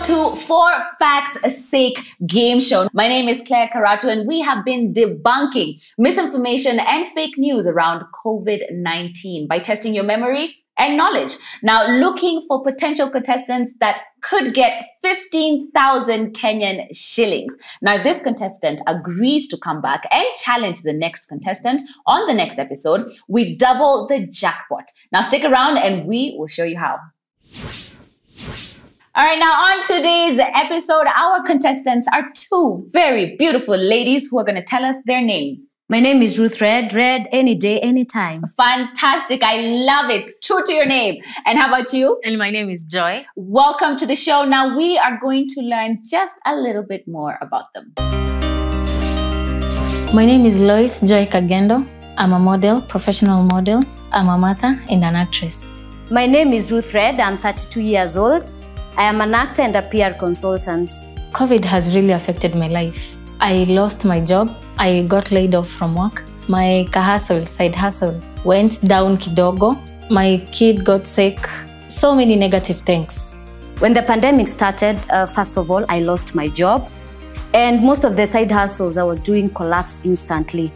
to For Facts Sake game show. My name is Claire Karacho and we have been debunking misinformation and fake news around COVID-19 by testing your memory and knowledge. Now, looking for potential contestants that could get 15,000 Kenyan shillings. Now, if this contestant agrees to come back and challenge the next contestant on the next episode, we double the jackpot. Now, stick around and we will show you how. All right, now on today's episode, our contestants are two very beautiful ladies who are going to tell us their names. My name is Ruth Red. Red any day, anytime. Fantastic. I love it. True to your name. And how about you? And my name is Joy. Welcome to the show. Now we are going to learn just a little bit more about them. My name is Loice Joy Kagendo. I'm a model, professional model. I'm a mother and an actress. My name is Ruth Red. I'm 32 years old. I am an actor and a PR consultant. COVID has really affected my life. I lost my job. I got laid off from work. My side hustle went down kidogo. My kid got sick. So many negative things. When the pandemic started, first of all, I lost my job. And most of the side hustles I was doing collapsed instantly.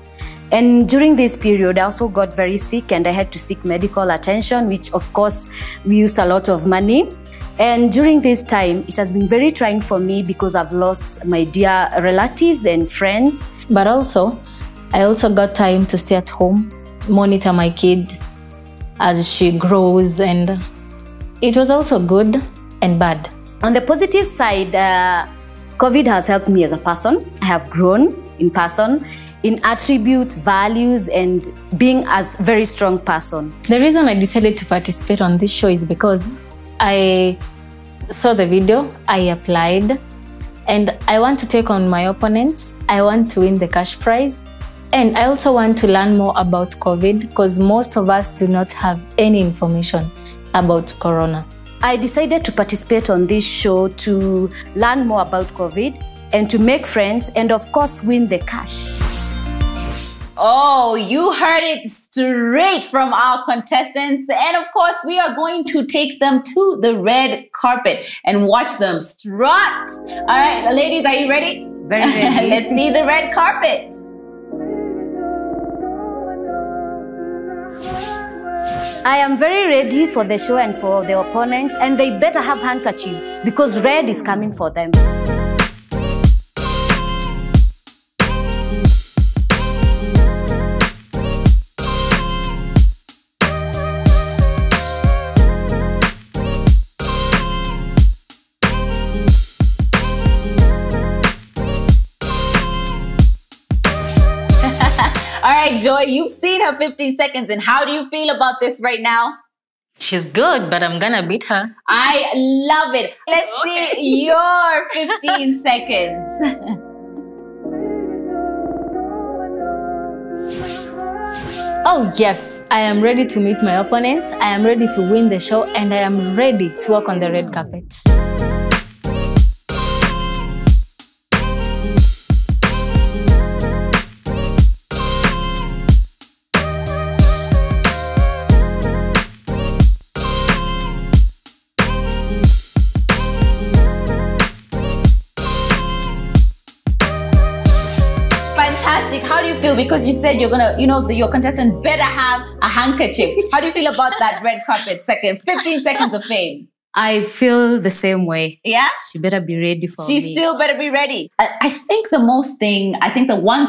And during this period, I also got very sick and I had to seek medical attention, which of course, we used a lot of money. And during this time, it has been very trying for me because I've lost my dear relatives and friends. But also, I also got time to stay at home, monitor my kid as she grows, and it was also good and bad. On the positive side, COVID has helped me as a person. I have grown in person, in attributes, values, and being as a very strong person. The reason I decided to participate on this show is because I saw the video, I applied, and I want to take on my opponent. I want to win the cash prize. And I also want to learn more about COVID because most of us do not have any information about Corona. I decided to participate on this show to learn more about COVID and to make friends and of course win the cash. Oh, you heard it straight from our contestants. And of course, we are going to take them to the red carpet and watch them strut. All right, ladies, are you ready? Very ready. Let's see the red carpet. I am very ready for the show and for the opponents, and they better have handkerchiefs because red is coming for them. All right, Joy, you've seen her 15 seconds, and how do you feel about this right now? She's good, but I'm gonna beat her. I love it. Let's see your 15 seconds. Oh yes, I am ready to meet my opponent. I am ready to win the show, and I am ready to walk on the red carpet. Fantastic. How do you feel? Because you said you're gonna, your contestant better have a handkerchief. How do you feel about that red carpet 15 seconds of fame? I feel the same way. Yeah? She better be ready for me. She still better be ready. I think the one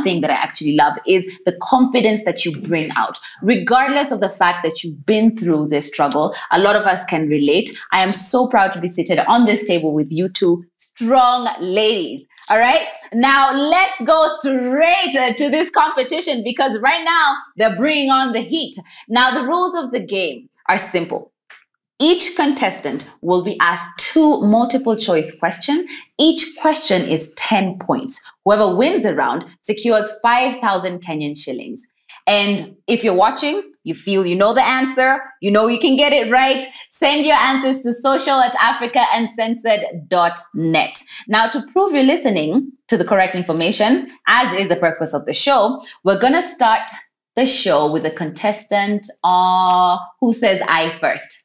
thing that I actually love is the confidence that you bring out. Regardless of the fact that you've been through this struggle, a lot of us can relate. I am so proud to be seated on this table with you two strong ladies. All right? Now, let's go straight to this competition because right now, they're bringing on the heat. Now, the rules of the game are simple. Each contestant will be asked 2 multiple choice questions. Each question is 10 points. Whoever wins the round secures 5,000 Kenyan shillings. And if you're watching, you feel you know the answer, you know you can get it right, send your answers to social@africauncensored.net. Now, to prove you're listening to the correct information, as is the purpose of the show, we're going to start the show with a contestant who says I first.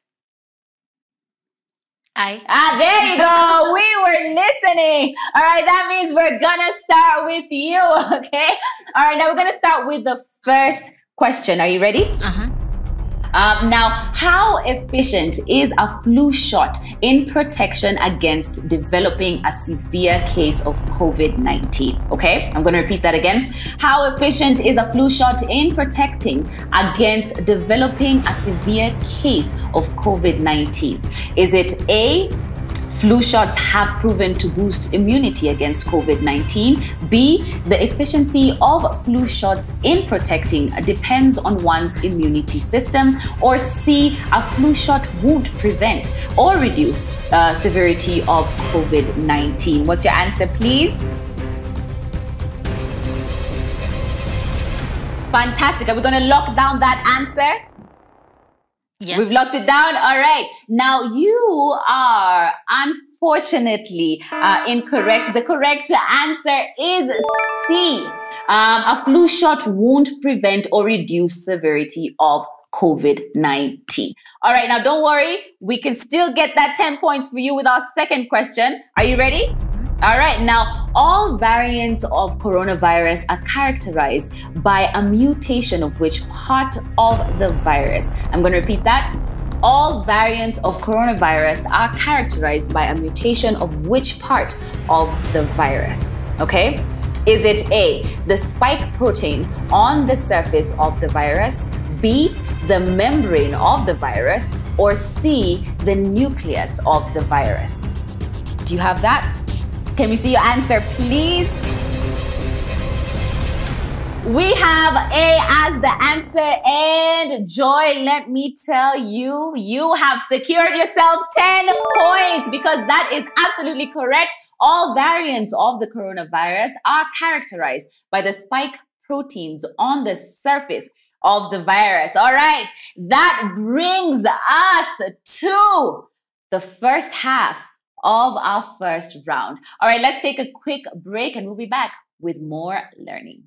I. There you go. We were listening. All right, that means we're gonna start with you, okay? All right, now we're gonna start with the first question. Are you ready? Now, how efficient is a flu shot in protection against developing a severe case of COVID-19? Okay, I'm going to repeat that again. How efficient is a flu shot in protecting against developing a severe case of COVID-19? Is it A, flu shots have proven to boost immunity against COVID-19. B, the efficiency of flu shots in protecting depends on one's immunity system. Or C, a flu shot won't prevent or reduce severity of COVID-19. What's your answer, please? Fantastic. Are we going to lock down that answer? Yes. We've locked it down. All right. Now you are unfortunately incorrect. The correct answer is C. A flu shot won't prevent or reduce severity of COVID-19. All right. Now don't worry. We can still get that 10 points for you with our second question. Are you ready? All right, now all variants of coronavirus are characterized by a mutation of which part of the virus? I'm going to repeat that. All variants of coronavirus are characterized by a mutation of which part of the virus? Okay, is it A, the spike protein on the surface of the virus, B, the membrane of the virus, or C, the nucleus of the virus? Do you have that? Can we see your answer, please? We have A as the answer, and Joy, let me tell you, you have secured yourself 10 points because that is absolutely correct. All variants of the coronavirus are characterized by the spike proteins on the surface of the virus. All right, that brings us to the first half of our first round. All right, let's take a quick break and we'll be back with more learning.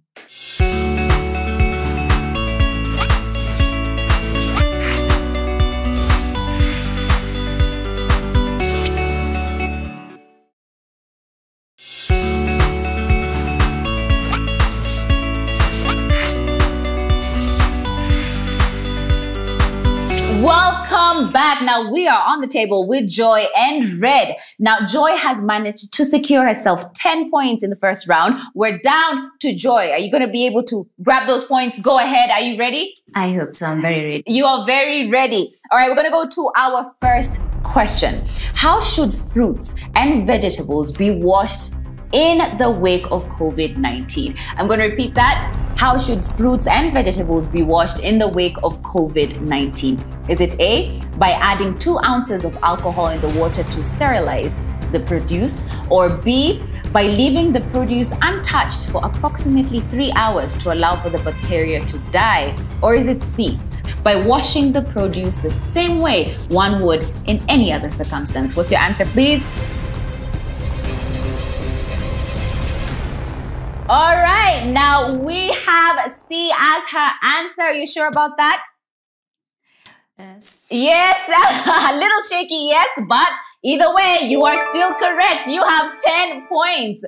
Welcome back. Now we are on the table with Joy and Red. Now Joy has managed to secure herself 10 points in the first round. We're down to Joy. Are you going to be able to grab those points? Go ahead. Are you ready? I hope so. I'm very ready. You are very ready. All right, we're going to go to our first question. How should fruits and vegetables be washed in the wake of COVID-19? I'm going to repeat that. How should fruits and vegetables be washed in the wake of COVID-19? Is it A, by adding 2 ounces of alcohol in the water to sterilize the produce, or B, by leaving the produce untouched for approximately 3 hours to allow for the bacteria to die, or is it C, by washing the produce the same way one would in any other circumstance? What's your answer, please? All right, now we have C as her answer. Are you sure about that? Yes. Yes, a little shaky, yes, but either way, you are still correct. You have 10 points.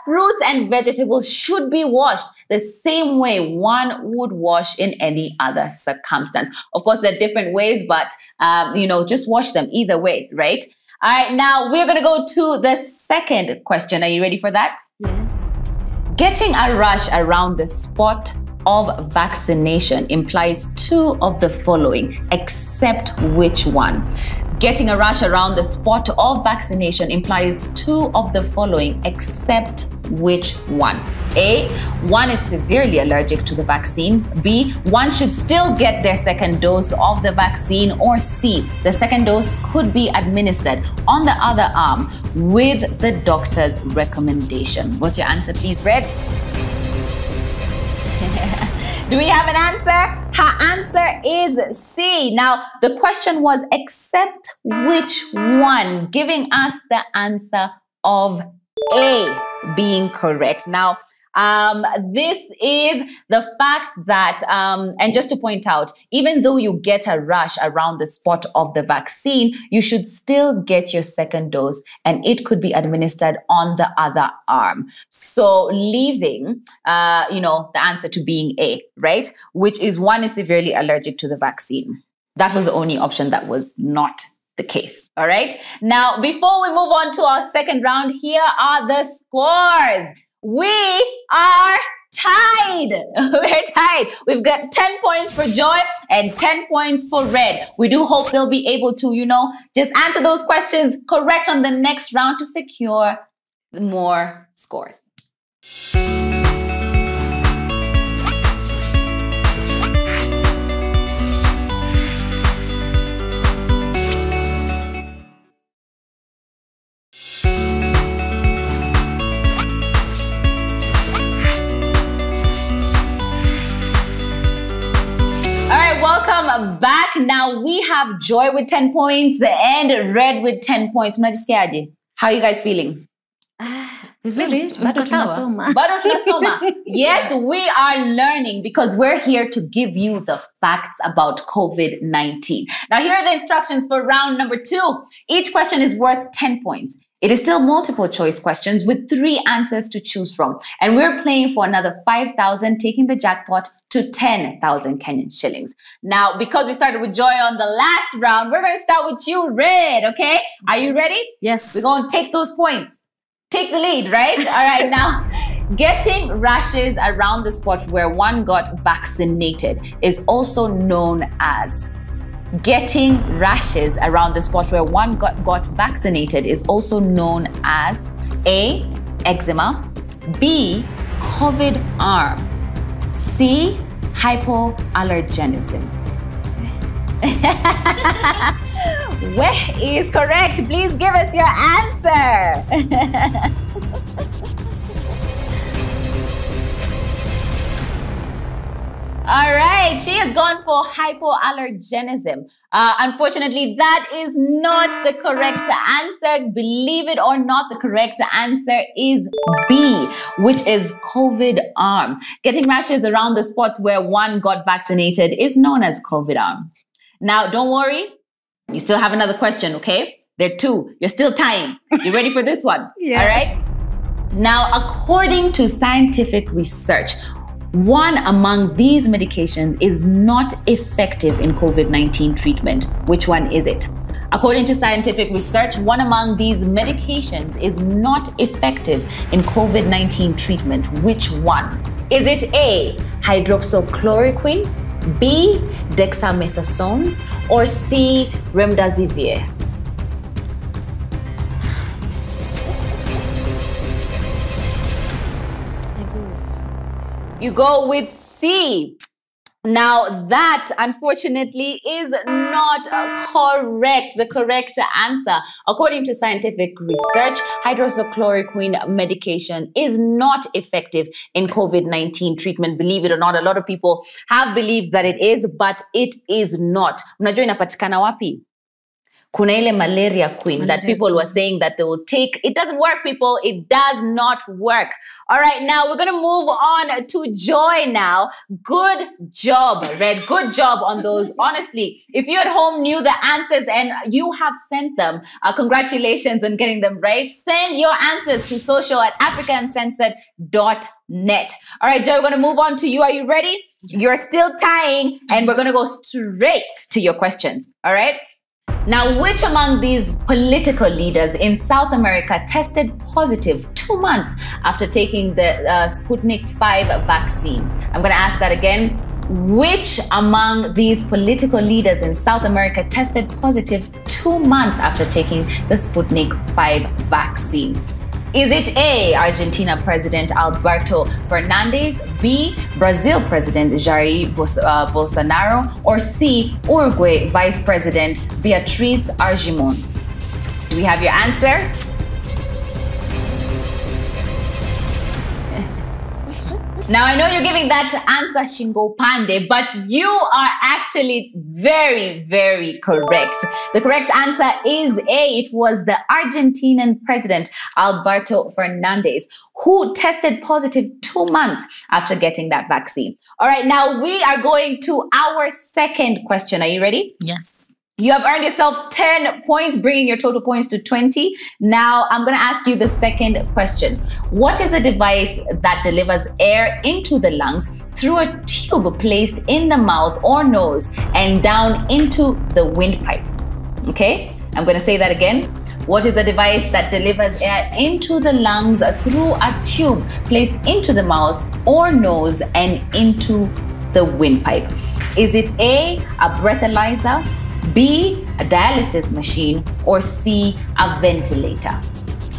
Fruits and vegetables should be washed the same way one would wash in any other circumstance. Of course, there are different ways, but, just wash them either way, right? All right, now we're going to go to the second question. Are you ready for that? Yes. Getting a rash around the spot of vaccination implies 2 of the following, except which one? Getting a rash around the spot of vaccination implies 2 of the following, except which one? A, one is severely allergic to the vaccine. B, one should still get their second dose of the vaccine. Or C, the second dose could be administered on the other arm with the doctor's recommendation. What's your answer, please, Red? Do we have an answer? Her answer is C. Now, the question was except which one, giving us the answer of A being correct. Now, This is the fact that, and just to point out, even though you get a rash around the spot of the vaccine, you should still get your second dose, and it could be administered on the other arm. So leaving, the answer to being A, right? Which is one is severely allergic to the vaccine. That was the only option that was not the case. All right. Now, before we move on to our second round, here are the scores. We are tied. We're tied. We've got 10 points for Joy and 10 points for Red. We do hope they'll be able to, just answer those questions correct on the next round to secure more scores. Welcome back. Now we have Joy with 10 points and Red with 10 points. How are you guys feeling? Bado tunasoma. Yes, we are learning because we're here to give you the facts about COVID-19. Now here are the instructions for round number 2. Each question is worth 10 points. It is still multiple choice questions with 3 answers to choose from. And we're playing for another 5,000, taking the jackpot to 10,000 Kenyan shillings. Now, because we started with Joy on the last round, we're going to start with you, Red, okay? Are you ready? Yes. We're going to take those points. Take the lead, right? All right, now, getting rashes around the spot where one got vaccinated is also known as... Getting rashes around the spot where one got vaccinated is also known as A, eczema, B, COVID arm, C, hypoallergenism. Where is correct? Please give us your answer. All right, she has gone for hypoallergenism. Unfortunately, that is not the correct answer. Believe it or not, the correct answer is B, which is COVID arm. Getting rashes around the spot where one got vaccinated is known as COVID arm. Now, don't worry. You still have another question, okay? There are 2. You're still tying. You ready for this one? Yes. All right? Now, according to scientific research, one among these medications is not effective in COVID-19 treatment. Which one is it? According to scientific research, one among these medications is not effective in COVID-19 treatment. Which one? Is it A, hydroxychloroquine, B, dexamethasone, or C, remdesivir? You go with C. Now that, unfortunately, is not correct. The correct answer, according to scientific research, hydroxychloroquine medication is not effective in COVID-19 treatment. Believe it or not, a lot of people have believed that it is, but it is not. Unajua inapatikana wapi? Kuna ile malaria queen that people were saying that they will take. It doesn't work, people. It does not work. All right, now we're going to move on to Joy now. Good job, Red. Good job on those. Honestly, if you at home knew the answers and you have sent them, congratulations on getting them right. Send your answers to social@africauncensored.net. All right, Joy, we're going to move on to you. Are you ready? Yes. You're still tying, and we're going to go straight to your questions. All right? Now, which among these political leaders in South America tested positive 2 months after taking the Sputnik 5 vaccine? I'm going to ask that again. Which among these political leaders in South America tested positive 2 months after taking the Sputnik 5 vaccine? Is it A, Argentina President Alberto Fernandez, B, Brazil President Jair Bolsonaro, or C, Uruguay Vice President Beatriz Argimon? Do we have your answer? Now, I know you're giving that answer Shingo Pande, but you are actually very, very correct. The correct answer is A. It was the Argentinian president, Alberto Fernandez, who tested positive 2 months after getting that vaccine. All right, now we are going to our second question. Are you ready? Yes. You have earned yourself 10 points, bringing your total points to 20. Now, I'm going to ask you the second question. What is a device that delivers air into the lungs through a tube placed in the mouth or nose and down into the windpipe? Okay, I'm going to say that again. What is a device that delivers air into the lungs through a tube placed into the mouth or nose and into the windpipe? Is it A, a breathalyzer, B, a dialysis machine, or C, a ventilator?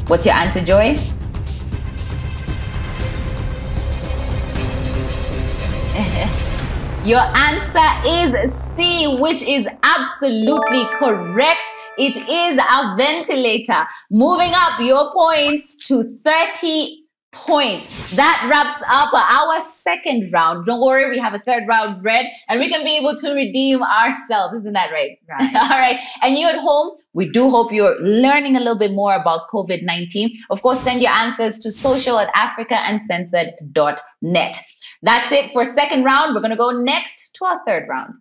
What's your answer, Joy? Your answer is C, which is absolutely correct. It is a ventilator. Moving up your points to 30 points. That wraps up our second round. Don't worry, we have a third round, Red, and we can be able to redeem ourselves. Isn't that right? Right. All right. And you at home, we do hope you're learning a little bit more about COVID-19. Of course, send your answers to social@africauncensored.net. That's it for second round. We're going to go next to our third round.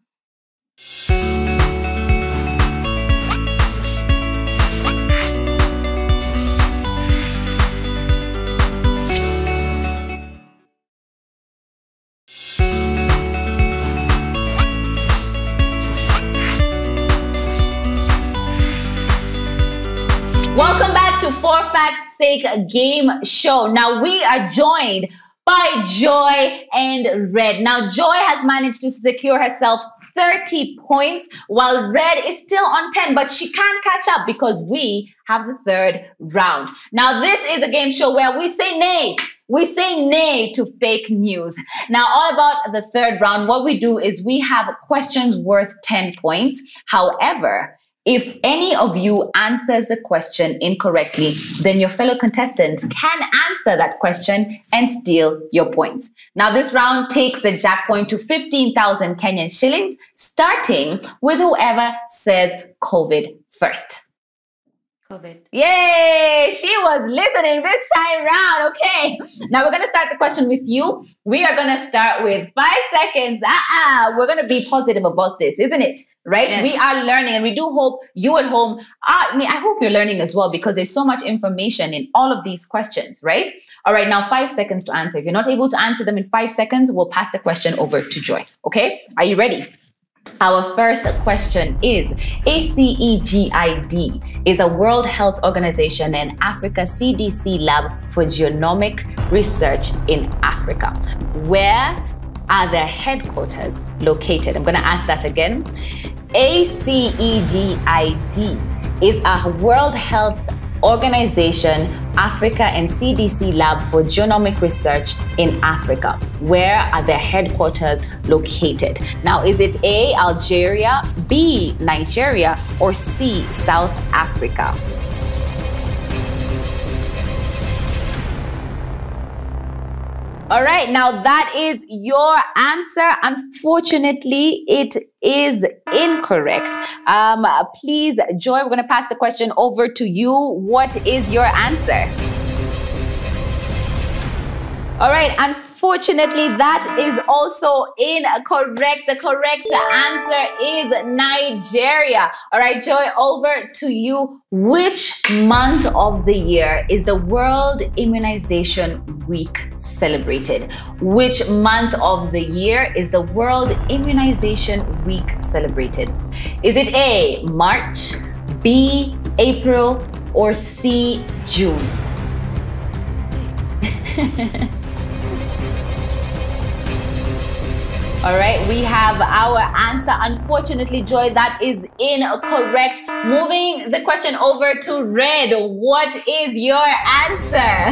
Welcome back to For Fact's Sake Game Show. Now we are joined by Joy and Red. Now Joy has managed to secure herself 30 points while Red is still on 10, but she can't catch up because we have the third round. Now this is a game show where we say nay. We say nay to fake news. Now, all about the third round, what we do is we have questions worth 10 points. However, if any of you answers a question incorrectly, then your fellow contestants can answer that question and steal your points. Now, this round takes the jack point to 15,000 Kenyan shillings, starting with whoever says COVID first. COVID. Yay! She was listening this time round. Okay. Now we're going to start the question with you. We are going to start with 5 seconds. We're going to be positive about this, isn't it? Right? Yes. We are learning, and we do hope you at home, I hope you're learning as well, because there's so much information in all of these questions, right? All right. Now 5 seconds to answer. If you're not able to answer them in 5 seconds, we'll pass the question over to Joy. Okay. Are you ready? Our first question is, ACEGID is a World Health Organization and Africa CDC lab for genomic research in Africa. Where are their headquarters located? I'm going to ask that again. ACEGID is a World Health Organization, Africa and CDC lab for genomic research in Africa. Where are their headquarters located? Now, is it A, Algeria, B, Nigeria, or C, South Africa? All right, now that is your answer. Unfortunately, it is incorrect. Please, Joy, we're going to pass the question over to you. What is your answer? All right, unfortunately, that is also incorrect. The correct answer is Nigeria. All right, Joy, over to you. Which month of the year is the World Immunization Week celebrated? Which month of the year is the World Immunization Week celebrated? Is it A, March, B, April, or C, June? All right, we have our answer. Unfortunately, Joy, that is incorrect. Moving the question over to Red. What is your answer?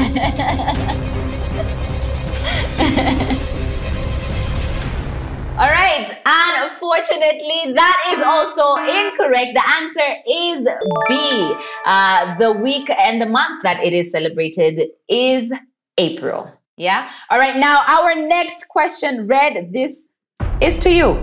All right, unfortunately, that is also incorrect. The answer is B. The week and the month that it is celebrated is April. Yeah. All right. Now, our next question, Red, this is to you.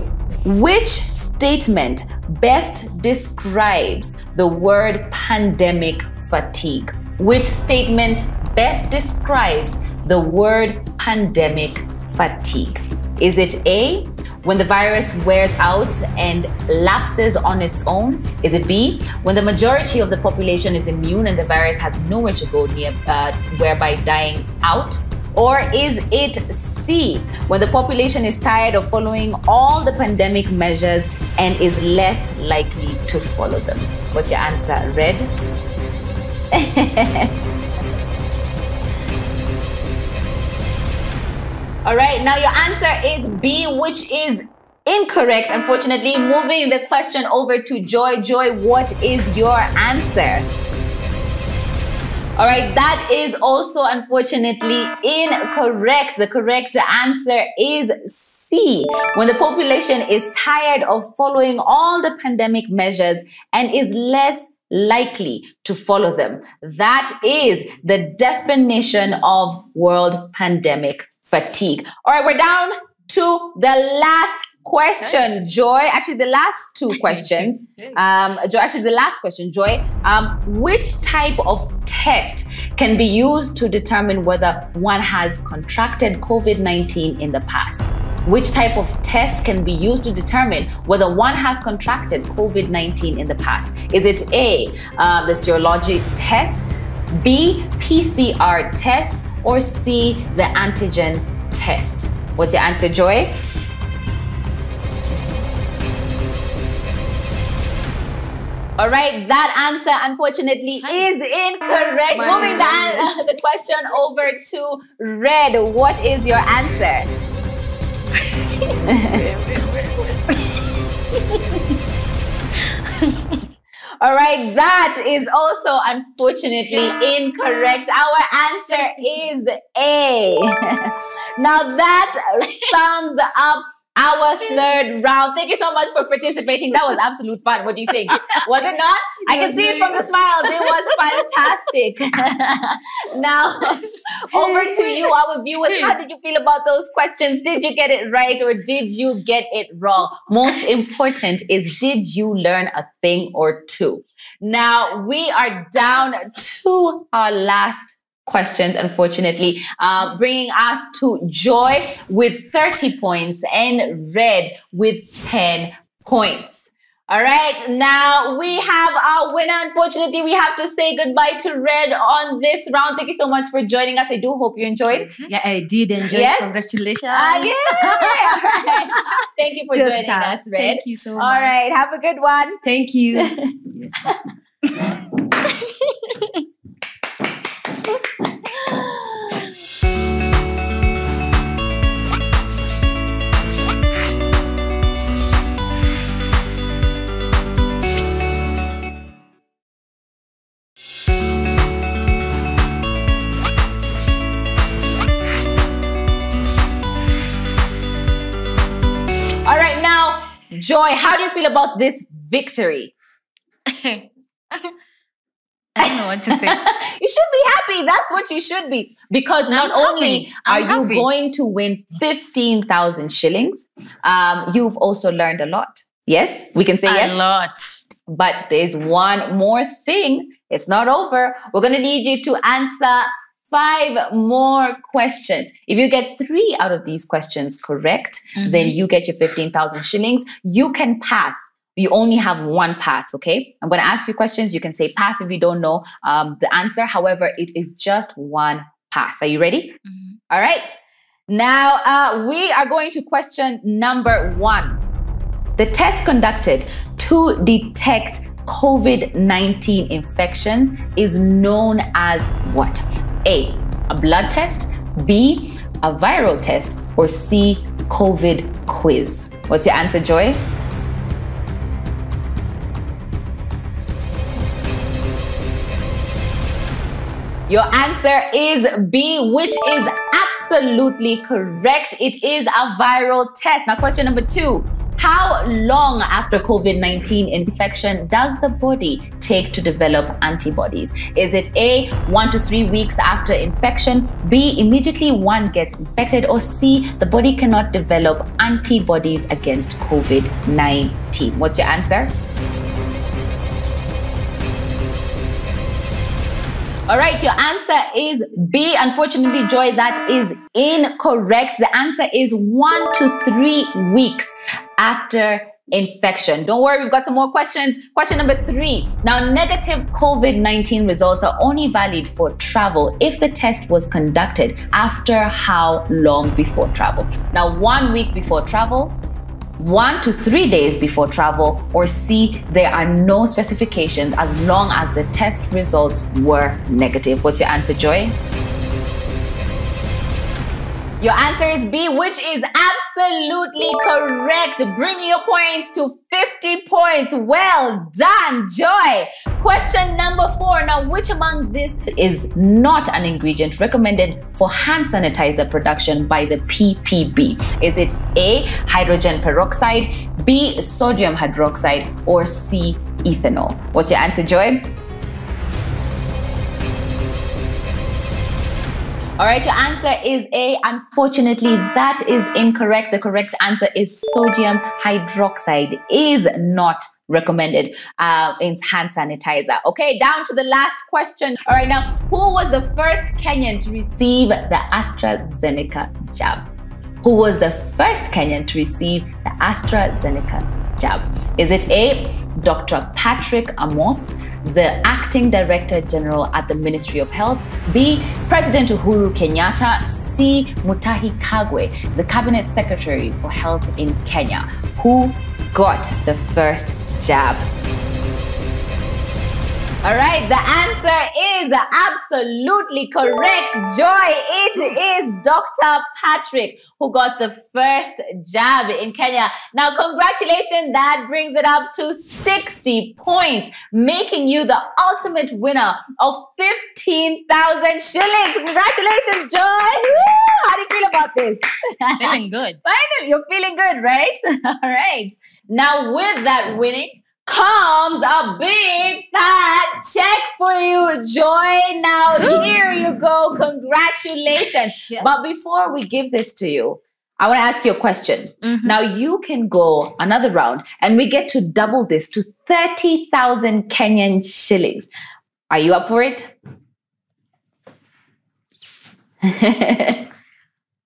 Which statement best describes the word pandemic fatigue? Which statement best describes the word pandemic fatigue? Is it A, when the virus wears out and lapses on its own? Is it B, when the majority of the population is immune and the virus has nowhere to go near, whereby dying out? Or is it C, when the population is tired of following all the pandemic measures and is less likely to follow them? What's your answer, Red? All right, now your answer is B, which is incorrect, unfortunately. Moving the question over to Joy. Joy, what is your answer? All right, that is also unfortunately incorrect. The correct answer is C, when the population is tired of following all the pandemic measures and is less likely to follow them. That is the definition of world pandemic fatigue. All right, we're down to the last question, Joy. Actually, the last two questions. The last question, Joy. Which type of test can be used to determine whether one has contracted COVID-19 in the past? Which type of test can be used to determine whether one has contracted COVID-19 in the past? Is it A, the serology test, B, PCR test, or C, the antigen test? What's your answer, Joy? All right, that answer unfortunately is incorrect. Moving the question over to Red. What is your answer? All right, that is also unfortunately incorrect. Our answer is A. Now that sums up our third round. Thank you so much for participating. That was absolute fun. What do you think? Was it not? I can see it from the smiles. It was fantastic. Now, over to you, our viewers. How did you feel about those questions? Did you get it right or did you get it wrong? Most important is, did you learn a thing or two? Now, we are down to our last questions, unfortunately, bringing us to Joy with 30 points and Red with 10 points. All right, now we have our winner. Unfortunately, we have to say goodbye to Red on this round. Thank you so much for joining us. I do hope you enjoyed. Yeah, I did enjoy. Yes? Congratulations. Yeah. Right. Thank you for joining us, Red. Thank you so much. All right, have a good one. Thank you. Joy, how do you feel about this victory? I don't know what to say. You should be happy. That's what you should be. Because not only are you going to win 15,000 shillings, you've also learned a lot. Yes? We can say yes? A lot. But there's one more thing. It's not over. We're going to need you to answer 5 more questions. If you get 3 out of these questions correct, then you get your 15,000 shillings. You can pass. You only have 1 pass, okay? I'm going to ask you questions. You can say pass if you don't know the answer. However, it is just 1 pass. Are you ready? All right. Now, we are going to question number 1. The test conducted to detect COVID-19 infections is known as what? A, a blood test, B, a viral test, or C, COVID quiz. What's your answer, Joy? Your answer is B, which is absolutely correct. It is a viral test. Now, question number 2. How long after COVID-19 infection does the body take to develop antibodies? Is it A, 1 to 3 weeks after infection, B, immediately one gets infected, or C, the body cannot develop antibodies against COVID-19? What's your answer? All right, your answer is B. Unfortunately, Joy, that is incorrect. The answer is 1 to 3 weeks after infection. Don't worry, we've got some more questions. Question number 3. Now, negative COVID-19 results are only valid for travel if the test was conducted after how long before travel? Now, 1 week before travel, 1 to 3 days before travel, or C, there are no specifications as long as the test results were negative. What's your answer, Joy? Your answer is B, which is absolutely correct. Bring your points to 50 points. Well done, Joy. Question number 4. Now, which among this is not an ingredient recommended for hand sanitizer production by the PPB? Is it A, hydrogen peroxide, B, sodium hydroxide, or C, ethanol? What's your answer, Joy? All right, your answer is A. Unfortunately, that is incorrect. The correct answer is sodium hydroxide is not recommended in hand sanitizer. Okay, down to the last question. All right, now, who was the first Kenyan to receive the AstraZeneca jab? Who was the first Kenyan to receive the AstraZeneca jab? Is it A, Dr. Patrick Amoth, the Acting Director General at the Ministry of Health, B, President Uhuru Kenyatta, C, Mutahi Kagwe, the Cabinet Secretary for Health in Kenya? Who got the first jab? All right, the answer is absolutely correct, Joy. It is Dr. Patrick who got the first jab in Kenya. Now, congratulations, that brings it up to 60 points, making you the ultimate winner of 15,000 shillings. Congratulations, Joy. Woo! How do you feel about this? Feeling good. Finally, you're feeling good, right? All right. Now, with that winning comes a big fat check for you, Joy. Now, here you go. Congratulations. Yeah. But before we give this to you, I want to ask you a question. Now, you can go another round and we get to double this to 30,000 Kenyan shillings. Are you up for it?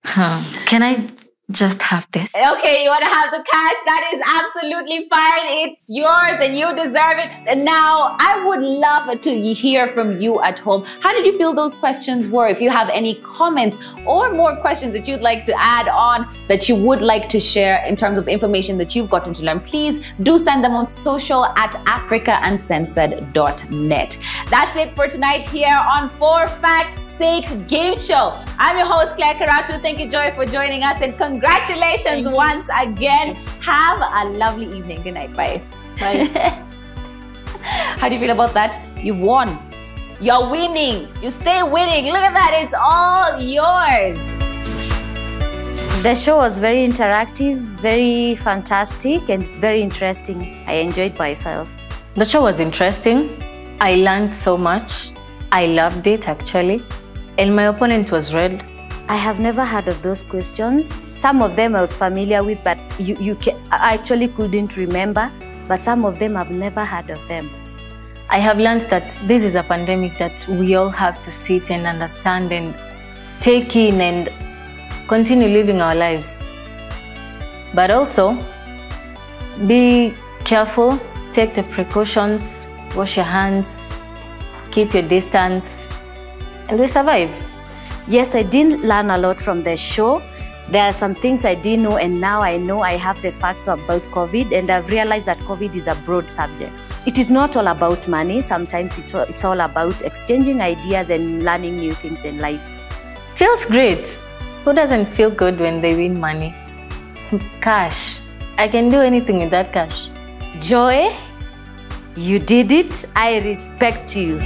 Can I just have this? Okay, you want to have the cash? That is absolutely fine. It's yours and you deserve it. And now, I would love to hear from you at home. How did you feel those questions were? If you have any comments or more questions that you'd like to add on, that you would like to share in terms of information that you've gotten to learn, please do send them on social at africauncensored.net. That's it for tonight here on For Fact's Sake Game Show. I'm your host, Claire Karatu. Thank you, Joy, for joining us, and congratulations once again. Have a lovely evening. Good night. Bye. Bye. How do you feel about that? You've won. You're winning. You stay winning. Look at that. It's all yours. The show was very interactive, very fantastic, and very interesting. I enjoyed myself. The show was interesting. I learned so much. I loved it, actually. And my opponent was Red. I have never heard of those questions. Some of them I was familiar with, but I actually couldn't remember. But some of them I've never heard of them. I have learned that this is a pandemic that we all have to sit and understand and take in and continue living our lives. But also, be careful, take the precautions, wash your hands, keep your distance, and we survive. Yes, I did learn a lot from the show. There are some things I didn't know, and now I know I have the facts about COVID, and I've realized that COVID is a broad subject. It is not all about money. Sometimes it's all about exchanging ideas and learning new things in life. Feels great. Who doesn't feel good when they win money? Some cash. I can do anything with that cash. Joy, you did it. I respect you.